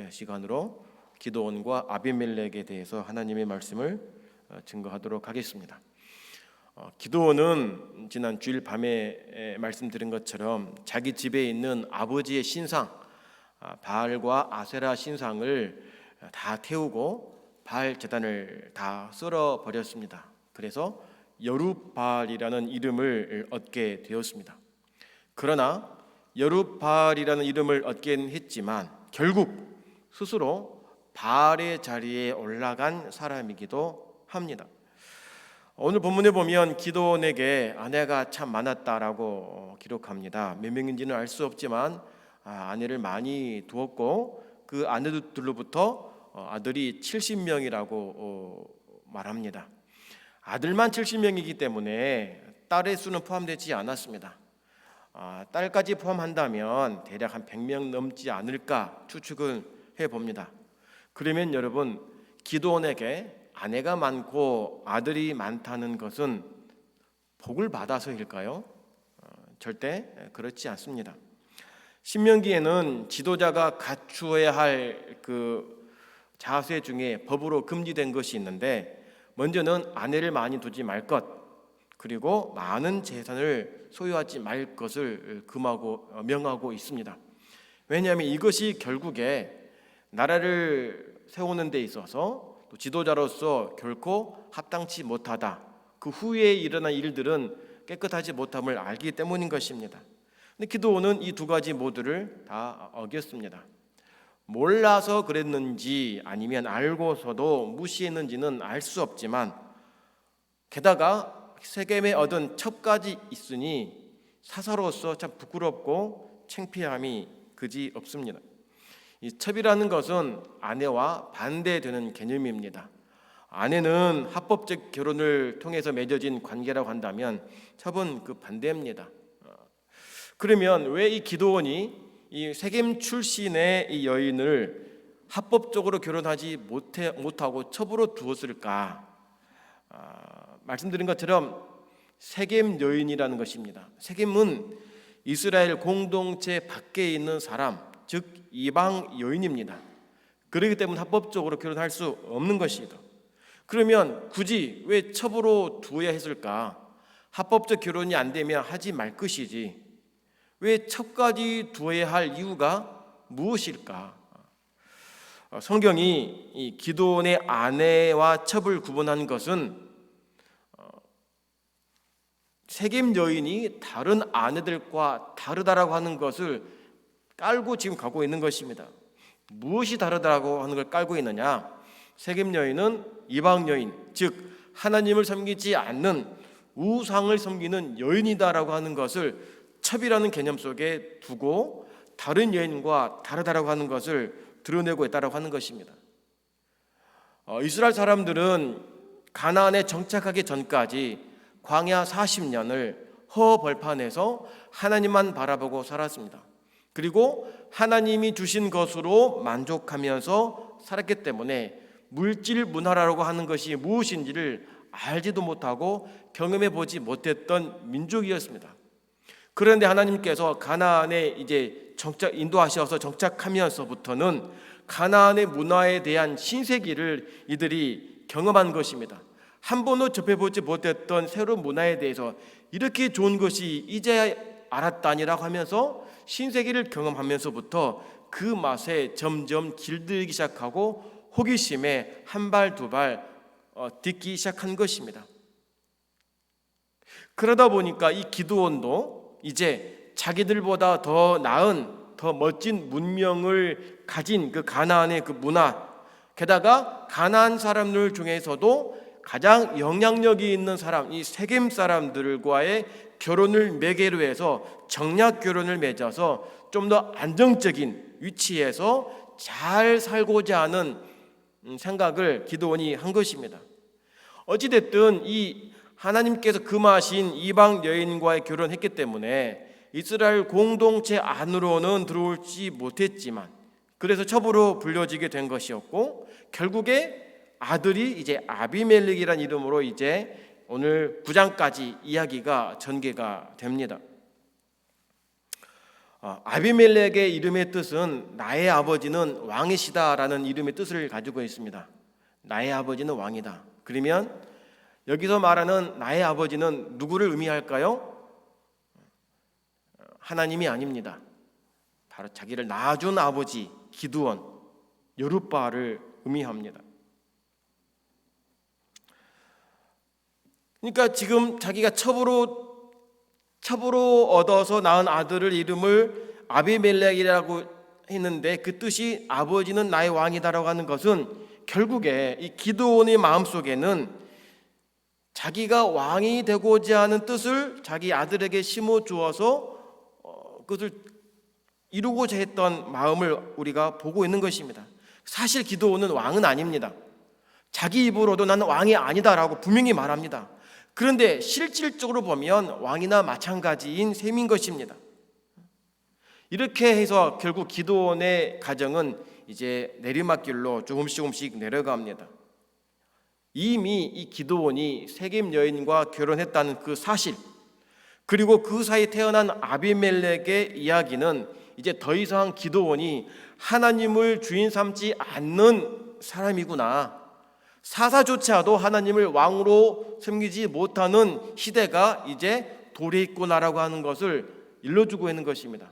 시간으로 기드온과 아비멜렉에 대해서 하나님의 말씀을 증거하도록 하겠습니다. 기드온은 지난 주일 밤에 말씀드린 것처럼 자기 집에 있는 아버지의 신상 바알과 아세라 신상을 다 태우고 바알 제단을 다 쓸어 버렸습니다. 그래서 여룻바알이라는 이름을 얻게 되었습니다. 그러나 여룻바알이라는 이름을 얻긴 했지만 결국 스스로 바알의 자리에 올라간 사람이기도 합니다. 오늘 본문에 보면 기드온에게 아내가 참 많았다라고 기록합니다. 몇 명인지는 알 수 없지만 아내를 많이 두었고 그 아내들로부터 아들이 70명이라고 말합니다. 아들만 70명이기 때문에 딸의 수는 포함되지 않았습니다. 딸까지 포함한다면 대략 한 100명 넘지 않을까 추측을 해봅니다. 그러면 여러분, 기드온에게 아내가 많고 아들이 많다는 것은 복을 받아서일까요? 절대 그렇지 않습니다. 신명기에는 지도자가 갖추어야 할 그 자세 중에 법으로 금지된 것이 있는데, 먼저는 아내를 많이 두지 말 것, 그리고 많은 재산을 소유하지 말 것을 명하고 있습니다. 왜냐하면 이것이 결국에 나라를 세우는 데 있어서 또 지도자로서 결코 합당치 못하다, 그 후에 일어난 일들은 깨끗하지 못함을 알기 때문인 것입니다. 근데 기드온은 이 두 가지 모두를 다 어겼습니다. 몰라서 그랬는지 아니면 알고서도 무시했는지는 알 수 없지만, 게다가 세겜에 얻은 첩까지 있으니 사사로서 참 부끄럽고 창피함이 그지 없습니다. 이 첩이라는 것은 아내와 반대되는 개념입니다. 아내는 합법적 결혼을 통해서 맺어진 관계라고 한다면 첩은 그 반대입니다. 그러면 왜 이 기드온이 이 세겜 출신의 이 여인을 합법적으로 결혼하지 못하고 첩으로 두었을까? 말씀드린 것처럼 세겜 여인이라는 것입니다. 세겜은 이스라엘 공동체 밖에 있는 사람, 즉 이방 여인입니다. 그렇기 때문에 합법적으로 결혼할 수 없는 것이다. 그러면 굳이 왜 첩으로 두어야 했을까? 합법적 결혼이 안 되면 하지 말 것이지 왜 첩까지 두어야 할 이유가 무엇일까? 성경이 이 기드온의 아내와 첩을 구분한 것은 세겜 여인이 다른 아내들과 다르다라고 하는 것을 깔고 지금 가고 있는 것입니다. 무엇이 다르다고 하는 걸 깔고 있느냐? 세겜 여인은 이방 여인, 즉 하나님을 섬기지 않는 우상을 섬기는 여인이다라고 하는 것을 첩이라는 개념 속에 두고 다른 여인과 다르다라고 하는 것을 드러내고 있다라고 하는 것입니다. 이스라엘 사람들은 가나안에 정착하기 전까지 광야 40년을 허벌판에서 하나님만 바라보고 살았습니다. 그리고 하나님이 주신 것으로 만족하면서 살았기 때문에 물질 문화라고 하는 것이 무엇인지를 알지도 못하고 경험해 보지 못했던 민족이었습니다. 그런데 하나님께서 가나안에 이제 인도하셔서 정착하면서부터는 가나안의 문화에 대한 신세기를 이들이 경험한 것입니다. 한 번도 접해보지 못했던 새로운 문화에 대해서 이렇게 좋은 것이 이제야 알았다니라고 하면서 신세기를 경험하면서부터 그 맛에 점점 길들기 시작하고 호기심에 한 발 두 발 딛기 시작한 것입니다. 그러다 보니까 이 기드온도 이제 자기들보다 더 나은, 더 멋진 문명을 가진 그 가나안의 그 문화, 게다가 가나안 사람들 중에서도 가장 영향력이 있는 사람, 이 세겜 사람들과의 결혼을 매개로 해서 정략 결혼을 맺어서 좀 더 안정적인 위치에서 잘 살고자 하는 생각을 기드온이 한 것입니다. 어찌됐든 이 하나님께서 금하신 이방 여인과의 결혼했기 때문에 이스라엘 공동체 안으로는 들어오지 못했지만, 그래서 첩으로 불려지게 된 것이었고, 결국에 아들이 이제 아비멜렉이라는 이름으로 이제 오늘 9장까지 이야기가 전개가 됩니다. 아비멜렉의 이름의 뜻은 나의 아버지는 왕이시다라는 이름의 뜻을 가지고 있습니다. 나의 아버지는 왕이다. 그러면 여기서 말하는 나의 아버지는 누구를 의미할까요? 하나님이 아닙니다. 바로 자기를 낳아준 아버지 기드온, 여룻바알을 의미합니다. 그러니까 지금 자기가 첩으로 얻어서 낳은 아들을 이름을 아비멜렉이라고 했는데 그 뜻이 아버지는 나의 왕이다라고 하는 것은 결국에 이 기드온의 마음속에는 자기가 왕이 되고자 하는 뜻을 자기 아들에게 심어 주어서 그것을 이루고자 했던 마음을 우리가 보고 있는 것입니다. 사실 기드온은 왕은 아닙니다. 자기 입으로도 나는 왕이 아니다라고 분명히 말합니다. 그런데 실질적으로 보면 왕이나 마찬가지인 셈인 것입니다. 이렇게 해서 결국 기드온의 가정은 이제 내리막길로 조금씩 내려갑니다. 이미 이 기드온이 세겜 여인과 결혼했다는 그 사실, 그리고 그 사이 태어난 아비멜렉의 이야기는 이제 더 이상 기드온이 하나님을 주인 삼지 않는 사람이구나, 사사조차도 하나님을 왕으로 섬기지 못하는 시대가 이제 도래해 있구나라고 하는 것을 일러주고 있는 것입니다.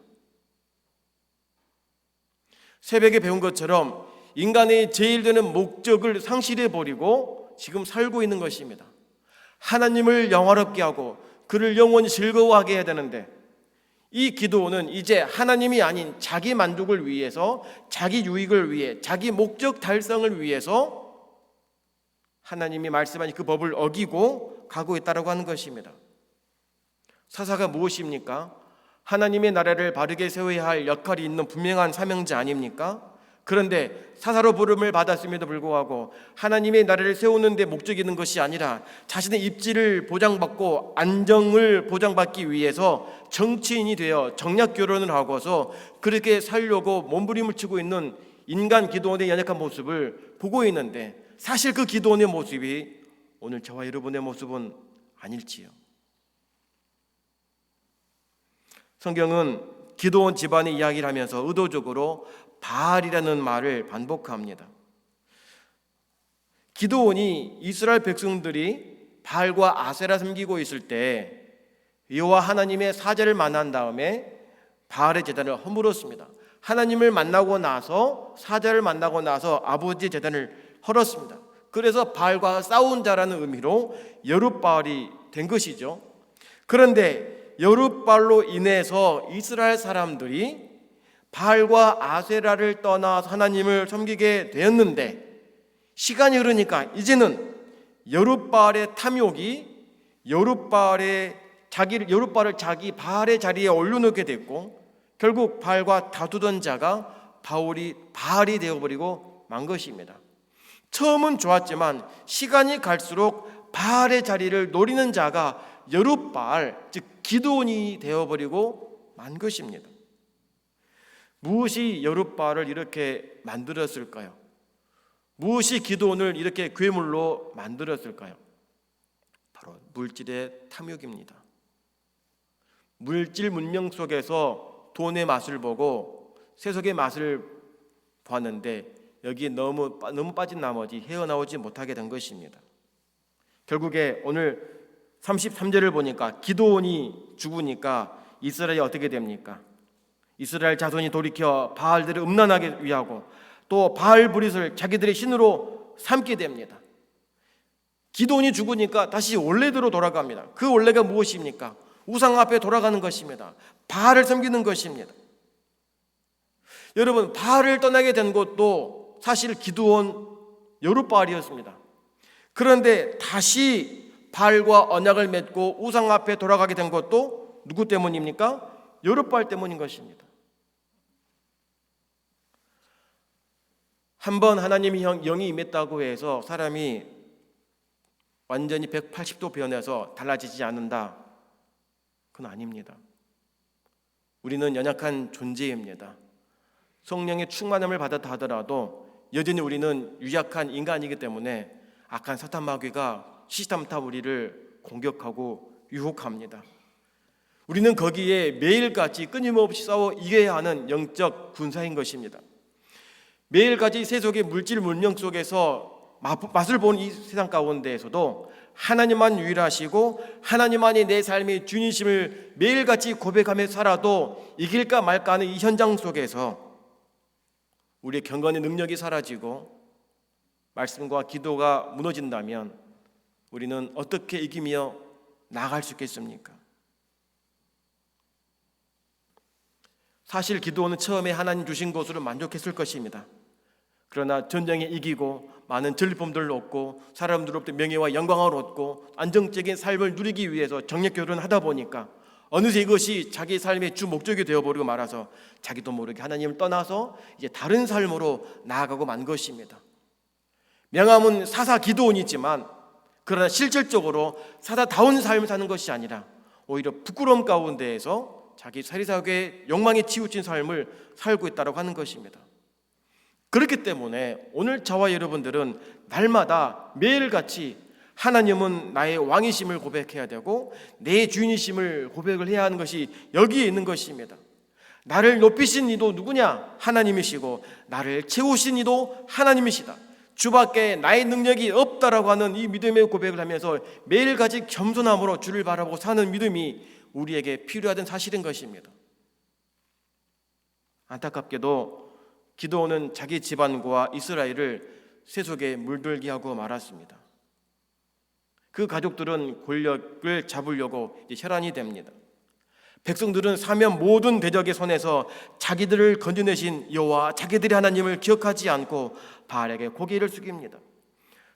새벽에 배운 것처럼 인간의 제일 되는 목적을 상실해버리고 지금 살고 있는 것입니다. 하나님을 영화롭게 하고 그를 영원히 즐거워하게 해야 되는데 이 기도는 이제 하나님이 아닌 자기 만족을 위해서, 자기 유익을 위해, 자기 목적 달성을 위해서 하나님이 말씀하신 그 법을 어기고 가고 있다고 하는 것입니다. 사사가 무엇입니까? 하나님의 나라를 바르게 세워야 할 역할이 있는 분명한 사명자 아닙니까? 그런데 사사로 부름을 받았음에도 불구하고 하나님의 나라를 세우는 데 목적이 있는 것이 아니라 자신의 입지를 보장받고 안정을 보장받기 위해서 정치인이 되어 정략 결혼을 하고서 그렇게 살려고 몸부림을 치고 있는 인간 기드온의 연약한 모습을 보고 있는데, 사실 그 기드온의 모습이 오늘 저와 여러분의 모습은 아닐지요. 성경은 기드온 집안의 이야기를 하면서 의도적으로 바알이라는 말을 반복합니다. 기드온이 이스라엘 백성들이 바알과 아세라 섬기고 있을 때 여호와 하나님의 사자를 만난 다음에 바알의 제단을 허물었습니다. 하나님을 만나고 나서, 사자를 만나고 나서 아버지의 제단을 헐었습니다. 그래서 바알과 싸운 자라는 의미로 여룻바알이 된 것이죠. 그런데 여룻바알로 인해서 이스라엘 사람들이 바알과 아세라를 떠나 하나님을 섬기게 되었는데, 시간이 흐르니까 이제는 여룻바알의 탐욕이 여룻바알을 자기 바알의 자리에 올려놓게 됐고, 결국 바알과 다투던 자가 바알이 되어버리고 만 것입니다. 처음은 좋았지만 시간이 갈수록 바알의 자리를 노리는 자가 여룻바알, 즉 기드온이 되어버리고 만 것입니다. 무엇이 여룻바알을 이렇게 만들었을까요? 무엇이 기드온을 이렇게 괴물로 만들었을까요? 바로 물질의 탐욕입니다. 물질 문명 속에서 돈의 맛을 보고 세속의 맛을 보았는데 여기에 너무 빠진 나머지 헤어나오지 못하게 된 것입니다. 결국에 오늘 33절을 보니까 기드온이 죽으니까 이스라엘이 어떻게 됩니까? 이스라엘 자손이 돌이켜 바알들을 음란하게 위하고 또 바알 브릿을 자기들의 신으로 삼게 됩니다. 기드온이 죽으니까 다시 원래대로 돌아갑니다. 그 원래가 무엇입니까? 우상 앞에 돌아가는 것입니다. 바알을 섬기는 것입니다. 여러분, 바알을 떠나게 된 것도 사실 기드온 여룻바알이었습니다. 그런데 다시 바알과 언약을 맺고 우상 앞에 돌아가게 된 것도 누구 때문입니까? 여룻바알 때문인 것입니다. 한번 하나님의 영이 임했다고 해서 사람이 완전히 180도 변해서 달라지지 않는다, 그건 아닙니다. 우리는 연약한 존재입니다. 성령의 충만함을 받았다 하더라도 여전히 우리는 유약한 인간이기 때문에 악한 사탄 마귀가 시시탐탐 우리를 공격하고 유혹합니다. 우리는 거기에 매일같이 끊임없이 싸워 이겨야 하는 영적 군사인 것입니다. 매일같이 세속의 물질 문명 속에서 맛을 보는 이 세상 가운데에서도 하나님만 유일하시고 하나님만이 내 삶의 주님이심을 매일같이 고백하며 살아도 이길까 말까 하는 이 현장 속에서 우리의 경건의 능력이 사라지고 말씀과 기도가 무너진다면 우리는 어떻게 이기며 나아갈 수 있겠습니까? 사실 기도는 처음에 하나님 주신 것으로 만족했을 것입니다. 그러나 전쟁에 이기고 많은 전리품들을 얻고 사람들로부터 명예와 영광을 얻고 안정적인 삶을 누리기 위해서 정력 결혼을 하다 보니까 어느새 이것이 자기 삶의 주 목적이 되어버리고 말아서 자기도 모르게 하나님을 떠나서 이제 다른 삶으로 나아가고 만 것입니다. 명함은 사사 기도원이지만 그러나 실질적으로 사사다운 삶을 사는 것이 아니라 오히려 부끄러움 가운데에서 자기 사리사욕의 욕망에 치우친 삶을 살고 있다고 하는 것입니다. 그렇기 때문에 오늘 저와 여러분들은 날마다 매일같이 하나님은 나의 왕이심을 고백해야 되고 내 주인이심을 고백을 해야 하는 것이 여기에 있는 것입니다. 나를 높이신 이도 누구냐? 하나님이시고 나를 채우신 이도 하나님이시다. 주밖에 나의 능력이 없다라고 하는 이 믿음의 고백을 하면서 매일같이 겸손함으로 주를 바라보고 사는 믿음이 우리에게 필요하던 사실인 것입니다. 안타깝게도 기드온은 자기 집안과 이스라엘을 세속에 물들게 하고 말았습니다. 그 가족들은 권력을 잡으려고 혈안이 됩니다. 백성들은 사면 모든 대적의 손에서 자기들을 건져내신 여호와 자기들의 하나님을 기억하지 않고 바알에게 고개를 숙입니다.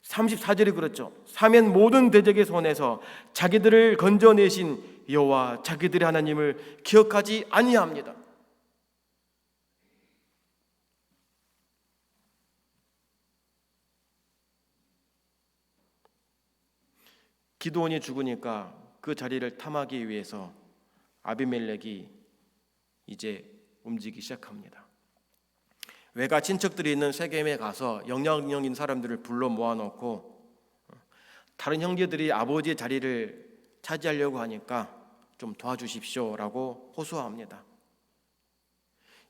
34절이 그렇죠. 사면 모든 대적의 손에서 자기들을 건져내신 여호와 자기들의 하나님을 기억하지 아니합니다. 기드온이 죽으니까 그 자리를 탐하기 위해서 아비멜렉이 이제 움직이기 시작합니다. 외가 친척들이 있는 세겜에 가서 영향력 있는 사람들을 불러 모아놓고 다른 형제들이 아버지의 자리를 차지하려고 하니까 좀 도와주십시오라고 호소합니다.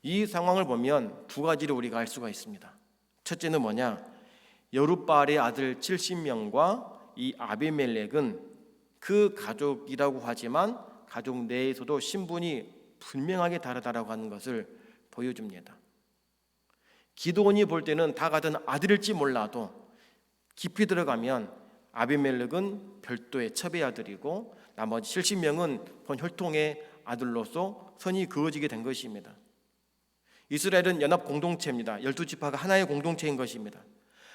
이 상황을 보면 두 가지를 우리가 알 수가 있습니다. 첫째는 뭐냐? 여룻바알의 아들 70명과 이 아비멜렉은 그 가족이라고 하지만 가족 내에서도 신분이 분명하게 다르다라고 하는 것을 보여줍니다. 기드온이 볼 때는 다 같은 아들일지 몰라도 깊이 들어가면 아비멜렉은 별도의 첩의 아들이고 나머지 70명은 본 혈통의 아들로서 선이 그어지게 된 것입니다. 이스라엘은 연합 공동체입니다. 12지파가 하나의 공동체인 것입니다.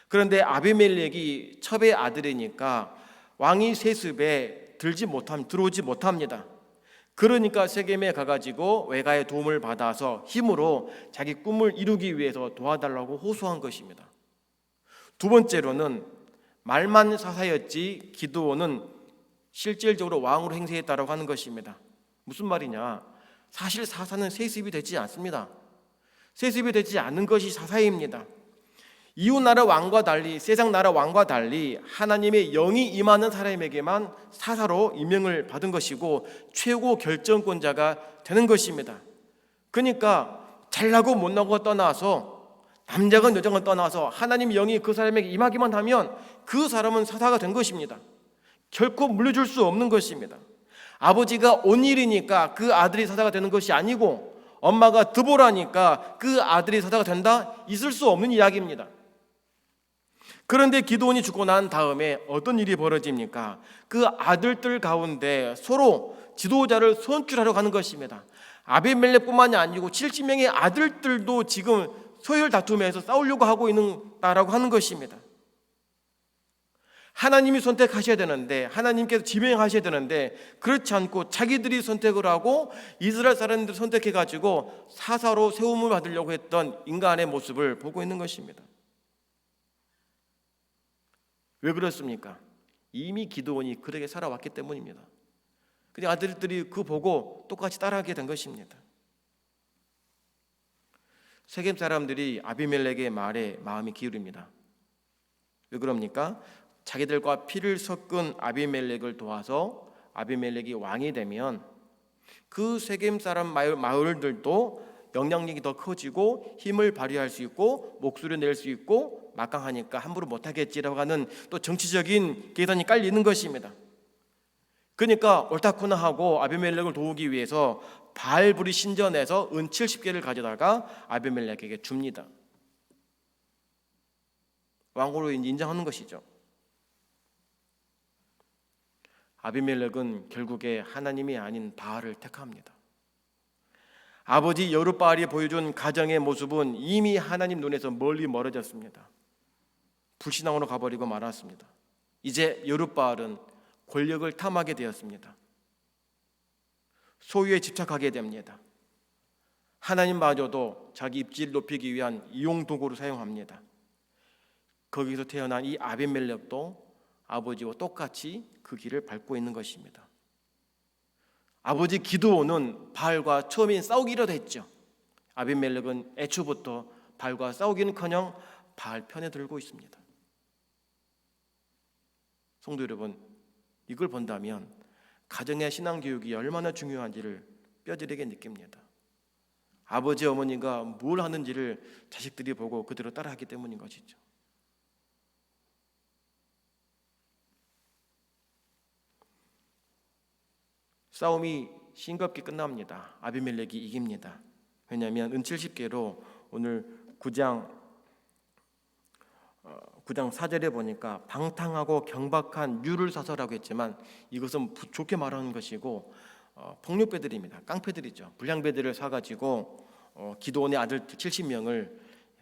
그런데 아비멜렉이 첩의 아들이니까 왕이 세습에 들어오지 못합니다. 그러니까 세겜에 가가지고 외가의 도움을 받아서 힘으로 자기 꿈을 이루기 위해서 도와달라고 호소한 것입니다. 두 번째로는 말만 사사였지 기드온은 실질적으로 왕으로 행세했다고 하는 것입니다. 무슨 말이냐? 사실 사사는 세습이 되지 않습니다. 세습이 되지 않는 것이 사사입니다. 이웃 나라 왕과 달리 세상 나라 왕과 달리 하나님의 영이 임하는 사람에게만 사사로 임명을 받은 것이고 최고 결정권자가 되는 것입니다. 그러니까 잘나고 못나고 떠나서 남자건 여자건 떠나서 하나님 영이 그 사람에게 임하기만 하면 그 사람은 사사가 된 것입니다. 결코 물려줄 수 없는 것입니다. 아버지가 온일이니까 그 아들이 사사가 되는 것이 아니고 엄마가 드보라니까 그 아들이 사사가 된다? 있을 수 없는 이야기입니다. 그런데 기드온이 죽고 난 다음에 어떤 일이 벌어집니까? 그 아들들 가운데 서로 지도자를 선출하러 가는 것입니다. 아비멜렉뿐만이 아니고 70명의 아들들도 지금 서열 다툼에서 싸우려고 하고 있다라고 하는 것입니다. 하나님이 선택하셔야 되는데 하나님께서 지명하셔야 되는데 그렇지 않고 자기들이 선택을 하고 이스라엘 사람들 선택해가지고 사사로 세움을 받으려고 했던 인간의 모습을 보고 있는 것입니다. 왜 그렇습니까? 이미 기드온이 그렇게 살아왔기 때문입니다. 그냥 아들들이 그 보고 똑같이 따라하게 된 것입니다. 세겜 사람들이 아비멜렉의 말에 마음이 기울입니다. 왜 그럽니까? 자기들과 피를 섞은 아비멜렉을 도와서 아비멜렉이 왕이 되면 그 세겜 사람 마을들도 영향력이 더 커지고 힘을 발휘할 수 있고 목소리 낼 수 있고 막강하니까 함부로 못하겠지라고 하는 또 정치적인 계산이 깔리는 것입니다. 그러니까 옳다구나 하고 아비멜렉을 도우기 위해서 바알불이 신전에서 은 70개를 가져다가 아비멜렉에게 줍니다. 왕으로 인정하는 것이죠. 아비멜렉은 결국에 하나님이 아닌 바알을 택합니다. 아버지 여룻바알이 보여준 가정의 모습은 이미 하나님 눈에서 멀리 멀어졌습니다. 불신앙으로 가버리고 말았습니다. 이제 여룻바알은 권력을 탐하게 되었습니다. 소유에 집착하게 됩니다. 하나님마저도 자기 입지를 높이기 위한 이용 도구로 사용합니다. 거기서 태어난 이 아비멜렉도 아버지와 똑같이 그 길을 밟고 있는 것입니다. 아버지 기드온은 바알과 처음엔 싸우기라도 했죠. 아비멜렉은 애초부터 바알과 싸우기는커녕 바알 편에 들고 있습니다. 성도 여러분, 이걸 본다면 가정의 신앙교육이 얼마나 중요한지를 뼈저리게 느낍니다. 아버지 어머니가 뭘 하는지를 자식들이 보고 그대로 따라하기 때문인 것이죠. 싸움이 싱겁게 끝납니다. 아비멜렉이 이깁니다. 왜냐하면 은 70개로 오늘 9장 4절에 보니까 방탕하고 경박한 유를 사서라고 했지만 이것은 좋게 말하는 것이고 폭력배들입니다. 깡패들이죠. 불량배들을 사가지고 기드온의 아들 70명을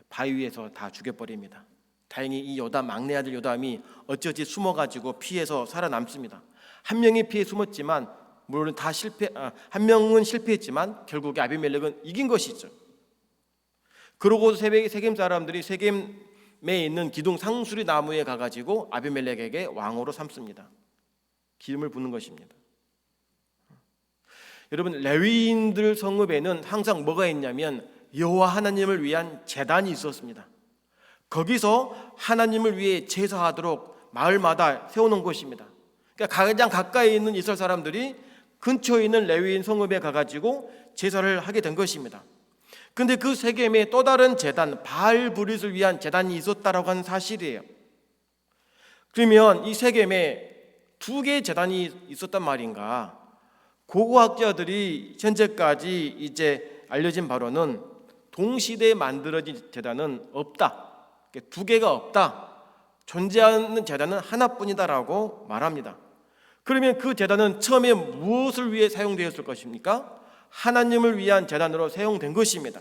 바위 위에서 다 죽여버립니다. 다행히 이 요담, 막내 아들 요담이 어찌어찌 숨어가지고 피해서 살아남습니다. 한 명이 피해 숨었지만 물론 한 명은 실패했지만 결국에 아비멜렉은 이긴 것이죠. 그러고 세겜 사람들이 세겜에 있는 기둥 상수리 나무에 가가지고 아비멜렉에게 왕으로 삼습니다. 기름을 붓는 것입니다. 여러분, 레위인들 성읍에는 항상 뭐가 있냐면 여호와 하나님을 위한 제단이 있었습니다. 거기서 하나님을 위해 제사하도록 마을마다 세워놓은 곳입니다. 그러니까 가장 가까이 있는 이스라엘 사람들이 근처에 있는 레위인 성읍에 가가지고 제사를 하게 된 것입니다. 그런데 그 세겜에 또 다른 제단, 바알브릿을 위한 제단이 있었다라고 하는 사실이에요. 그러면 이 세겜에 두 개의 제단이 있었단 말인가? 고고학자들이 현재까지 이제 알려진 바로는 동시대에 만들어진 제단은 없다. 두 개가 없다. 존재하는 제단은 하나뿐이다라고 말합니다. 그러면 그 제단은 처음에 무엇을 위해 사용되었을 것입니까? 하나님을 위한 제단으로 사용된 것입니다.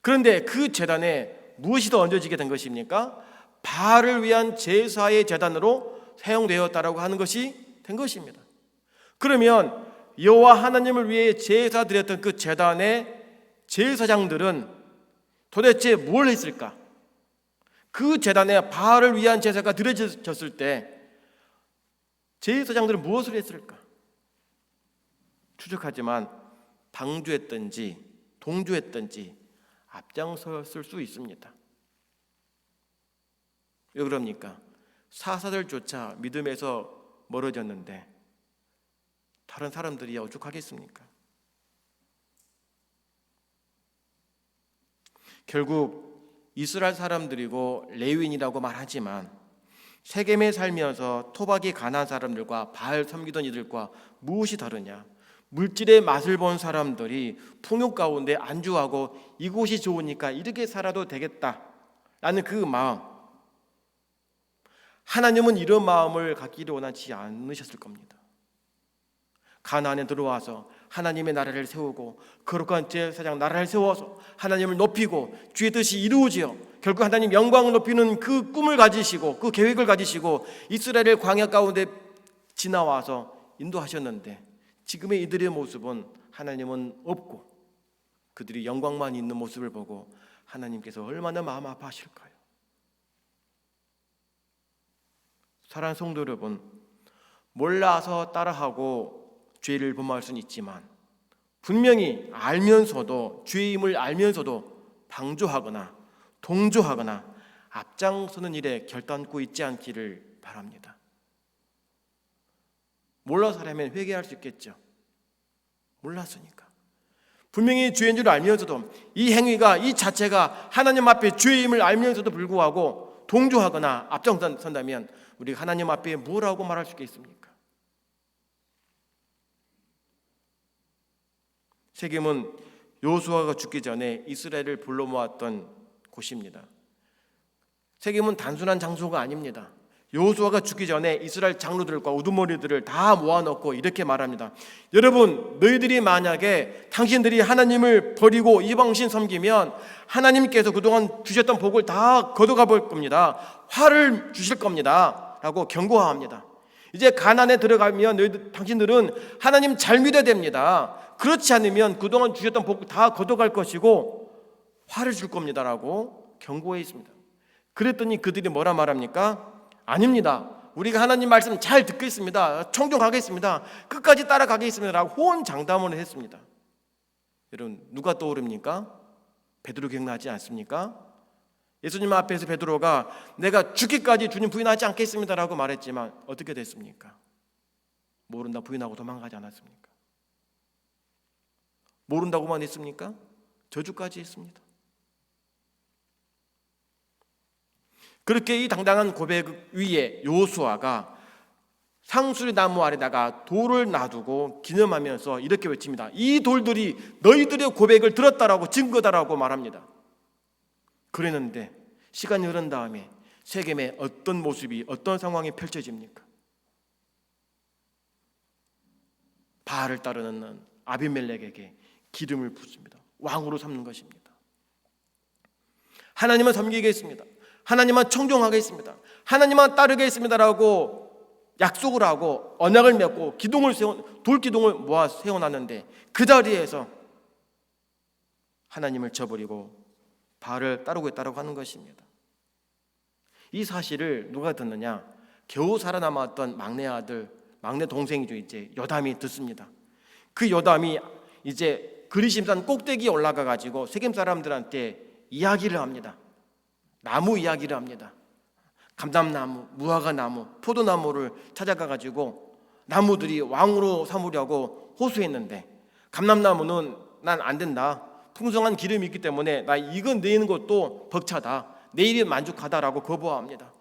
그런데 그 제단에 무엇이 더 얹어지게 된 것입니까? 바알을 위한 제사의 제단으로 사용되었다라고 하는 것이 된 것입니다. 그러면 여호와 하나님을 위해 제사 드렸던 그 제단의 제사장들은 도대체 뭘 했을까? 그 제단에 바알을 위한 제사가 드려졌을 때 제사장들은 무엇을 했을까? 추측하지만 방주했든지 동조했든지 앞장섰을 수 있습니다. 왜 그럽니까? 사사들조차 믿음에서 멀어졌는데 다른 사람들이 오죽하겠습니까? 결국 이스라엘 사람들이고 레위인이라고 말하지만 세겜에 살면서 토박이 가난한 사람들과 바알 섬기던 이들과 무엇이 다르냐? 물질의 맛을 본 사람들이 풍요 가운데 안주하고 이곳이 좋으니까 이렇게 살아도 되겠다라는 그 마음, 하나님은 이런 마음을 갖기를 원하지 않으셨을 겁니다. 가나안에 들어와서 하나님의 나라를 세우고 거룩한 제사장 나라를 세워서 하나님을 높이고 주의 뜻이 이루어지어 결국 하나님 영광을 높이는 그 꿈을 가지시고 그 계획을 가지시고 이스라엘을 광야 가운데 지나와서 인도하셨는데 지금의 이들의 모습은 하나님은 없고 그들이 영광만 있는 모습을 보고 하나님께서 얼마나 마음 아파하실까요? 사랑하는 성도 여러분, 몰라서 따라하고 죄를 범할 수는 있지만 분명히 알면서도 죄임을 알면서도 방조하거나 동조하거나 앞장서는 일에 결단코 있지 않기를 바랍니다. 몰라서 하려면 회개할 수 있겠죠. 몰랐으니까. 분명히 죄인 줄 알면서도 이 행위가 이 자체가 하나님 앞에 죄임을 알면서도 불구하고 동조하거나 앞장선다면 우리가 하나님 앞에 뭐라고 말할 수 있겠습니까? 세겜은 여호수아가 죽기 전에 이스라엘을 불러 모았던 곳입니다. 세겜은 단순한 장소가 아닙니다. 여호수아가 죽기 전에 이스라엘 장로들과 우두머리들을 다 모아놓고 이렇게 말합니다. 여러분, 너희들이 만약에 당신들이 하나님을 버리고 이방신 섬기면 하나님께서 그동안 주셨던 복을 다 걷어가 볼 겁니다. 화를 주실 겁니다 라고 경고합니다. 이제 가나안에 들어가면 당신들은 하나님 잘 믿어야 됩니다. 그렇지 않으면 그동안 주셨던 복 다 걷어갈 것이고 화를 줄 겁니다 라고 경고해 있습니다. 그랬더니 그들이 뭐라 말합니까? 아닙니다. 우리가 하나님 말씀 잘 듣겠습니다. 청종하겠습니다. 끝까지 따라가겠습니다 라고 호언장담을 했습니다. 여러분, 누가 떠오릅니까? 베드로 기억나지 않습니까? 예수님 앞에서 베드로가 내가 죽기까지 주님 부인하지 않겠습니다 라고 말했지만 어떻게 됐습니까? 모른다 부인하고 도망가지 않았습니까? 모른다고만 했습니까? 저주까지 했습니다. 그렇게 이 당당한 고백 위에 여호수아가 상수리 나무 아래다가 돌을 놔두고 기념하면서 이렇게 외칩니다. 이 돌들이 너희들의 고백을 들었다라고 증거다라고 말합니다. 그랬는데 시간이 흐른 다음에 세겜의 어떤 모습이 어떤 상황이 펼쳐집니까? 바알을 따르는 아비멜렉에게 기름을 붓습니다. 왕으로 삼는 것입니다. 하나님은 섬기겠습니다. 하나님만 청종하겠습니다. 하나님만 따르겠습니다라고 약속을 하고 언약을 맺고 돌기둥을 모아 세워놨는데 그 자리에서 하나님을 저버리고 바알을 따르고 있다고 하는 것입니다. 이 사실을 누가 듣느냐? 겨우 살아남았던 막내 아들, 막내 동생이죠. 이제 요담이 듣습니다. 그 요담이 이제 그리심산 꼭대기에 올라가 가지고 세겜 사람들한테 이야기를 합니다. 나무 이야기를 합니다. 감람나무, 무화과나무, 포도나무를 찾아가 가지고 나무들이 왕으로 삼으려고 호소했는데 감람나무는 난 안 된다. 풍성한 기름이 있기 때문에 나 이건 내는 것도 벅차다. 내 일이 만족하다라고 거부합니다.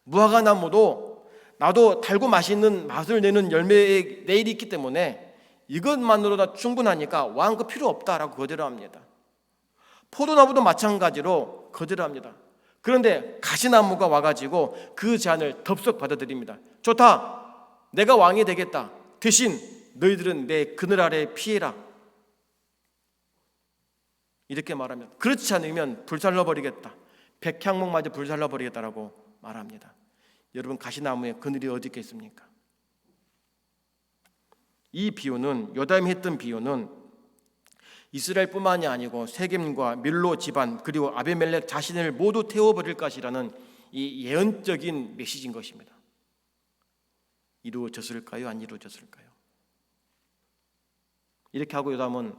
무화과나무도 나도 달고 맛있는 맛을 내는 열매의 내 일이 있기 때문에 이것만으로도 충분하니까 왕 그 필요 없다라고 거절합니다. 포도나무도 마찬가지로 거절합니다. 그런데 가시나무가 와가지고 그 제안을 덥석 받아들입니다. 좋다, 내가 왕이 되겠다. 대신 너희들은 내 그늘 아래 피해라. 이렇게 말하면 그렇지 않으면 불살라버리겠다. 백향목마저 불살라버리겠다라고 말합니다. 여러분, 가시나무의 그늘이 어디 있겠습니까? 이 비유는, 요담이 했던 비유는 이스라엘뿐만이 아니고 세겜과 밀로 집안 그리고 아비멜렉 자신을 모두 태워버릴 것이라는 이 예언적인 메시지인 것입니다. 이루어졌을까요? 안 이루어졌을까요? 이렇게 하고 요담은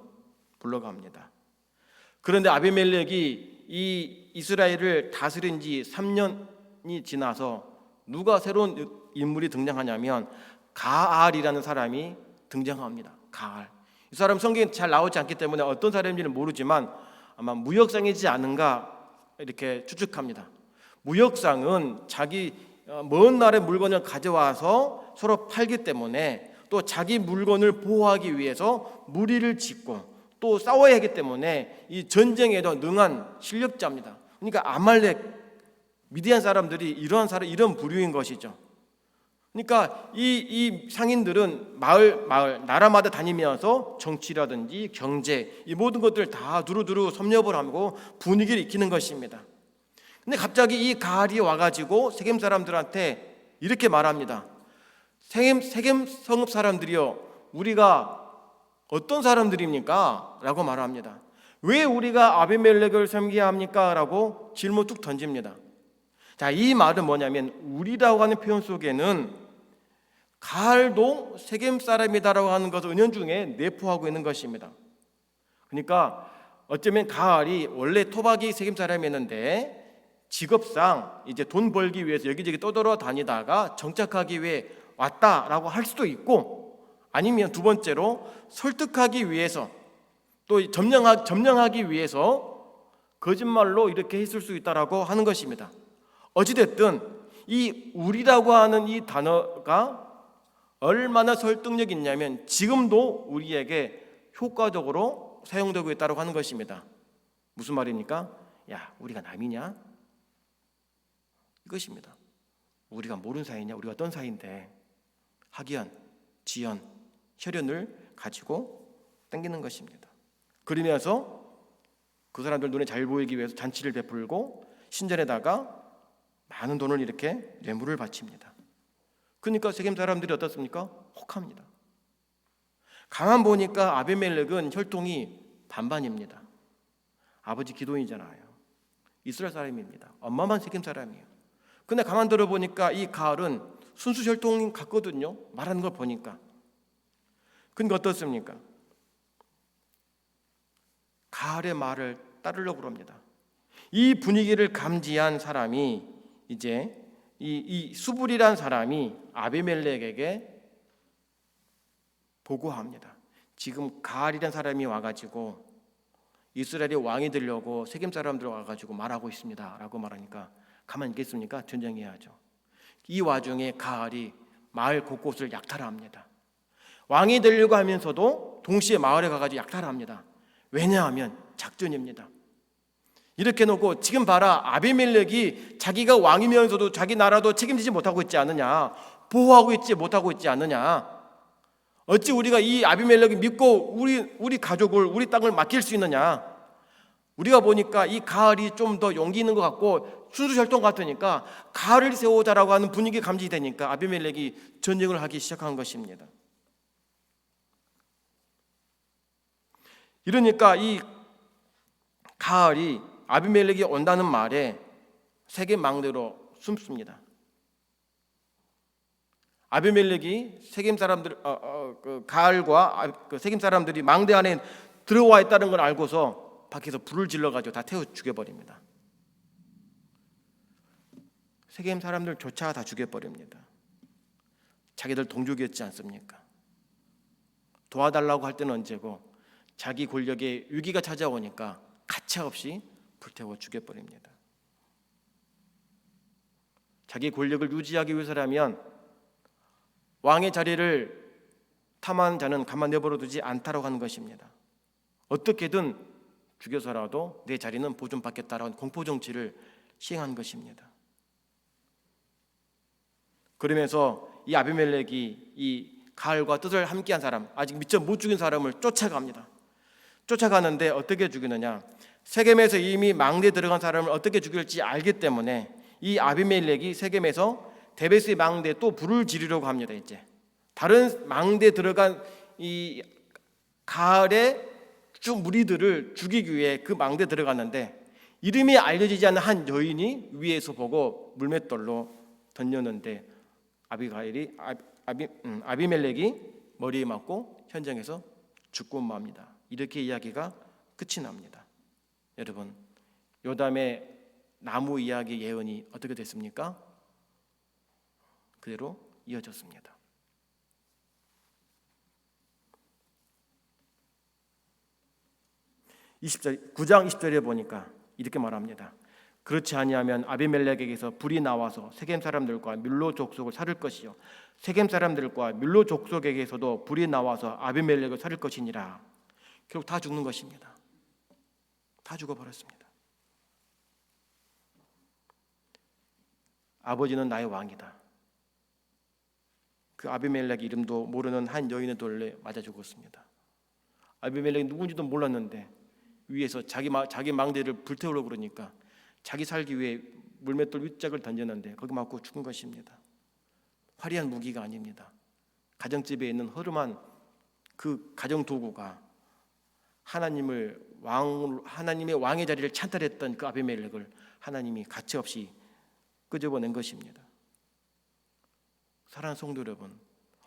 불러갑니다. 그런데 아비멜렉이 이 이스라엘을 다스린 지 3년이 지나서 누가 새로운 인물이 등장하냐면 가알이라는 사람이 등장합니다. 가알. 이 사람 성경에 잘 나오지 않기 때문에 어떤 사람인지는 모르지만 아마 무역상이지 않은가 이렇게 추측합니다. 무역상은 자기 먼 나라의 물건을 가져와서 서로 팔기 때문에 또 자기 물건을 보호하기 위해서 무리를 짓고 또 싸워야 하기 때문에 이 전쟁에도 능한 실력자입니다. 그러니까 아말렉, 미디안 사람들이 이런 부류인 것이죠. 그러니까 이 상인들은 마을 나라마다 다니면서 정치라든지 경제 이 모든 것들 다 두루두루 섭렵을 하고 분위기를 익히는 것입니다. 근데 갑자기 이 가알이 와가지고 세겜 사람들한테 이렇게 말합니다. 세겜 성읍 사람들이요, 우리가 어떤 사람들입니까? 라고 말합니다. 왜 우리가 아비멜렉을 섬겨야 합니까? 라고 질문 툭 던집니다. 자, 이 말은 뭐냐면 우리라고 하는 표현 속에는 가알도 세겜 사람이다라고 하는 것을 은연중에 내포하고 있는 것입니다. 그러니까 어쩌면 가알이 원래 토박이 세겜 사람이었는데 직업상 이제 돈 벌기 위해서 여기저기 떠돌아 다니다가 정착하기 위해 왔다라고 할 수도 있고, 아니면 두 번째로 설득하기 위해서 또 점령하기 위해서 거짓말로 이렇게 했을 수 있다라고 하는 것입니다. 어찌됐든 이 우리라고 하는 이 단어가 얼마나 설득력이 있냐면 지금도 우리에게 효과적으로 사용되고 있다고 하는 것입니다. 무슨 말입니까? 야, 우리가 남이냐? 이것입니다. 우리가 모르는 사이냐? 우리가 어떤 사이인데 학연, 지연, 혈연을 가지고 당기는 것입니다. 그러면서 그 사람들 눈에 잘 보이기 위해서 잔치를 베풀고 신전에다가 많은 돈을 이렇게 뇌물을 바칩니다. 그러니까 세겜 사람들이 어떻습니까? 혹합니다. 가만 보니까 아비멜렉은 혈통이 반반입니다. 아버지 기돈이잖아요. 이스라엘 사람입니다. 엄마만 세겜 사람이에요. 근데 가만 들어보니까 이 가을은 순수 혈통 같거든요. 말하는 걸 보니까. 그러니까 어떻습니까? 가을의 말을 따르려고 합니다. 이 분위기를 감지한 사람이 이제 이 수불이란 사람이 아비멜렉에게 보고합니다. 지금 가알이란 사람이 와가지고 이스라엘의 왕이 되려고 세겜 사람들 와가지고 말하고 있습니다 라고 말하니까 가만히 있겠습니까? 전쟁해야죠. 이 와중에 가알이 마을 곳곳을 약탈합니다. 왕이 되려고 하면서도 동시에 마을에 가가지고 약탈합니다. 왜냐하면 작전입니다. 이렇게 놓고 지금 봐라, 아비멜렉이 자기가 왕이면서도 자기 나라도 책임지지 못하고 있지 않느냐, 보호하고 있지 못하고 있지 않느냐, 어찌 우리가 이 아비멜렉을 믿고 우리 가족을, 우리 땅을 맡길 수 있느냐. 우리가 보니까 이 가을이 좀 더 용기 있는 것 같고 순수혈통 같으니까 가을을 세우자라고 하는 분위기 감지되니까 아비멜렉이 전쟁을 하기 시작한 것입니다. 이러니까 이 가을이 아비멜렉이 온다는 말에 세겜 망대로 숨습니다. 아비멜렉이 세겜 사람들 가을과 세겜 사람들이 망대 안에 들어와 있다는 걸 알고서 밖에서 불을 질러가지고 다 태워 죽여버립니다. 세겜 사람들조차 다 죽여버립니다. 자기들 동족이었지 않습니까? 도와달라고 할 때는 언제고 자기 권력에 위기가 찾아오니까 가차없이 불태워 죽여버립니다. 자기 권력을 유지하기 위해서라면 왕의 자리를 탐한 자는 가만 내버려 두지 않다라고 하는 것입니다. 어떻게든 죽여서라도 내 자리는 보존받겠다라는 공포정치를 시행한 것입니다. 그러면서 이 아비멜렉이 이 가을과 뜻을 함께한 사람, 아직 미처 못 죽인 사람을 쫓아갑니다. 쫓아가는데 어떻게 죽이느냐, 세겜에서 이미 망대에 들어간 사람을 어떻게 죽일지 알기 때문에 이 아비멜렉이 세겜에서 데베스의 망대에 또 불을 지르려고 합니다. 이제 다른 망대에 들어간 이 가을의 쭉 무리들을 죽이기 위해 그 망대에 들어갔는데 이름이 알려지지 않는 한 여인이 위에서 보고 물맷돌로 던졌는데 아비멜렉이 머리에 맞고 현장에서 죽고 맙니다. 이렇게 이야기가 끝이 납니다. 여러분, 요담의 나무 이야기 예언이 어떻게 됐습니까? 그대로 이어졌습니다. 9장 20절에 보니까 이렇게 말합니다. 그렇지 아니하면 아비멜렉에게서 불이 나와서 세겜 사람들과 밀로 족속을 살릴 것이요 세겜 사람들과 밀로 족속에게서도 불이 나와서 아비멜렉을 살릴 것이니라. 결국 다 죽는 것입니다. 다 죽어버렸습니다. 아버지는 나의 왕이다. 그 아비멜렉 이름도 모르는 한 여인의 돌에 맞아 죽었습니다. 아비멜렉이 누군지도 몰랐는데 위에서 자기 망대를 불태우려고 그러니까 자기 살기 위해 물맷돌 윗짝을 던졌는데 거기 맞고 죽은 것입니다. 화려한 무기가 아닙니다. 가정집에 있는 허름한 그 가정 도구가 하나님의 왕의 자리를 찬탈했던 그 아비멜렉을 하나님이 가차없이 끄집어낸 것입니다. 사랑하는 성도 여러분,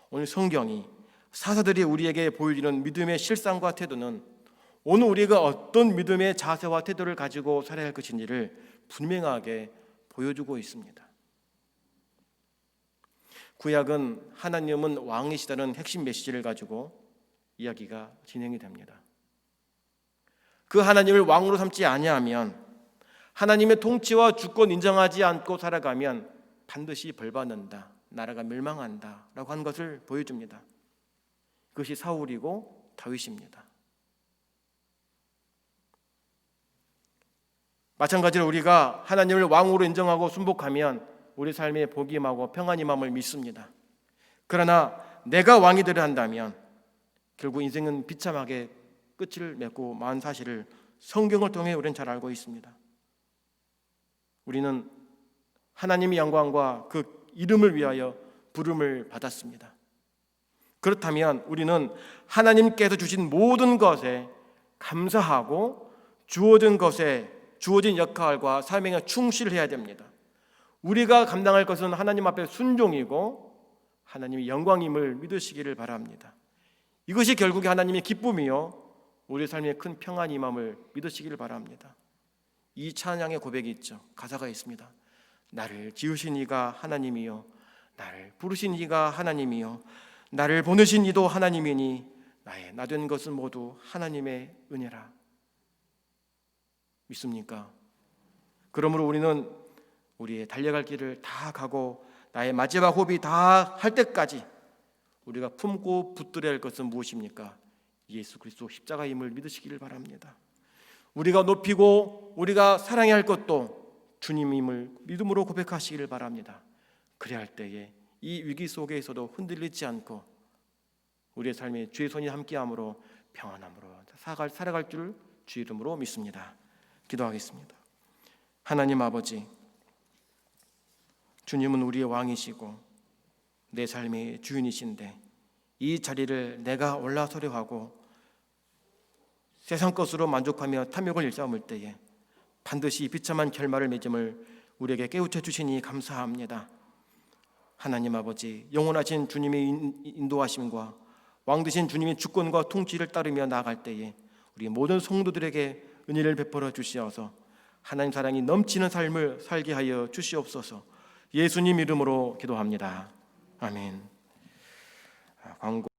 오늘 성경이 사사들이 우리에게 보여주는 믿음의 실상과 태도는 오늘 우리가 어떤 믿음의 자세와 태도를 가지고 살아야 할 것인지를 분명하게 보여주고 있습니다. 구약은 하나님은 왕이시다는 핵심 메시지를 가지고 이야기가 진행이 됩니다. 그 하나님을 왕으로 삼지 아니하면, 하나님의 통치와 주권 인정하지 않고 살아가면 반드시 벌받는다, 나라가 멸망한다 라고 한 것을 보여줍니다. 그것이 사울이고 다윗입니다. 마찬가지로 우리가 하나님을 왕으로 인정하고 순복하면 우리 삶에 복이 임하고 평안이 임함을 믿습니다. 그러나 내가 왕이 되려 한다면 결국 인생은 비참하게 끝을 맺고 만 사실을 성경을 통해 우리는 잘 알고 있습니다. 우리는 하나님의 영광과 그 이름을 위하여 부름을 받았습니다. 그렇다면 우리는 하나님께서 주신 모든 것에 감사하고 주어진 것에 주어진 역할과 사명에 충실해야 됩니다. 우리가 감당할 것은 하나님 앞에 순종이고 하나님의 영광임을 믿으시기를 바랍니다. 이것이 결국에 하나님의 기쁨이요 우리 삶의 큰 평안임을 믿으시기를 바랍니다. 이 찬양의 고백이 있죠. 가사가 있습니다. 나를 지으신 이가 하나님이요 나를 부르신 이가 하나님이요 나를 보내신 이도 하나님이니 나의 나 된 것은 모두 하나님의 은혜라. 믿습니까? 그러므로 우리는 우리의 달려갈 길을 다 가고 나의 마지막 호흡이 다 할 때까지 우리가 품고 붙들어야 할 것은 무엇입니까? 예수 그리스도 십자가임을 믿으시기를 바랍니다. 우리가 높이고 우리가 사랑해야 할 것도 주님임을 믿음으로 고백하시기를 바랍니다. 그래야 할 때에 이 위기 속에서도 흔들리지 않고 우리의 삶에 주의 손이 함께함으로 평안함으로 살아갈 줄 주의 이름으로 믿습니다. 기도하겠습니다. 하나님 아버지, 주님은 우리의 왕이시고 내 삶의 주인이신데 이 자리를 내가 올라서려 하고 세상 것으로 만족하며 탐욕을 일삼을 때에 반드시 비참한 결말을 맺음을 우리에게 깨우쳐 주시니 감사합니다. 하나님 아버지, 영원하신 주님의 인도하심과 왕 되신 주님의 주권과 통치를 따르며 나아갈 때에 우리 모든 성도들에게 은혜를 베풀어 주시어서 하나님 사랑이 넘치는 삶을 살게 하여 주시옵소서. 예수님 이름으로 기도합니다. 아멘. 광고